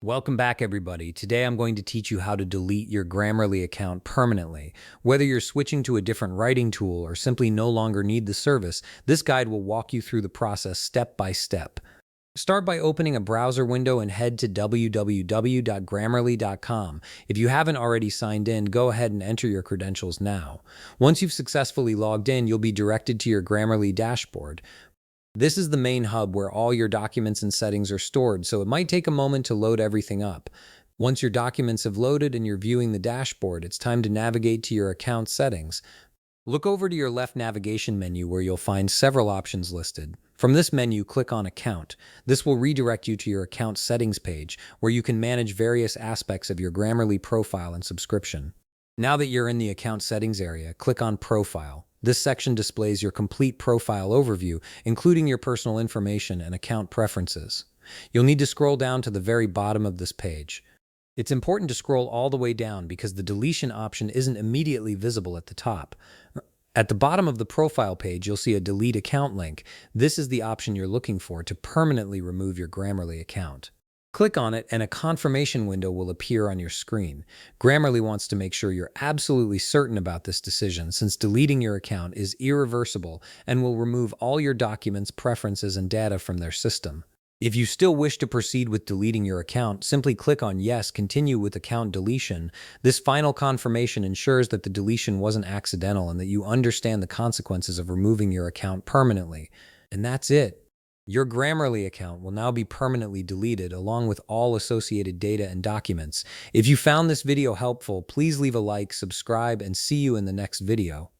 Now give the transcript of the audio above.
Welcome back, everybody. Today I'm going to teach you how to delete your Grammarly account permanently. Whether you're switching to a different writing tool or simply no longer need the service, this guide will walk you through the process step by step. Start by opening a browser window and head to www.grammarly.com. If you haven't already signed in, go ahead and enter your credentials now. Once you've successfully logged in, you'll be directed to your Grammarly dashboard. This is the main hub where all your documents and settings are stored, so it might take a moment to load everything up. Once your documents have loaded and you're viewing the dashboard, it's time to navigate to your account settings. Look over to your left navigation menu where you'll find several options listed. From this menu, click on Account. This will redirect you to your account settings page, where you can manage various aspects of your Grammarly profile and subscription. Now that you're in the account settings area, click on Profile. This section displays your complete profile overview, including your personal information and account preferences. You'll need to scroll down to the very bottom of this page. It's important to scroll all the way down because the deletion option isn't immediately visible at the top. At the bottom of the profile page, you'll see a Delete Account link. This is the option you're looking for to permanently remove your Grammarly account. Click on it and a confirmation window will appear on your screen. Grammarly wants to make sure you're absolutely certain about this decision, since deleting your account is irreversible and will remove all your documents, preferences, and data from their system. If you still wish to proceed with deleting your account, simply click on Yes, Continue with Account Deletion. This final confirmation ensures that the deletion wasn't accidental and that you understand the consequences of removing your account permanently. And that's it. Your Grammarly account will now be permanently deleted along with all associated data and documents. If you found this video helpful, please leave a like, subscribe, and see you in the next video.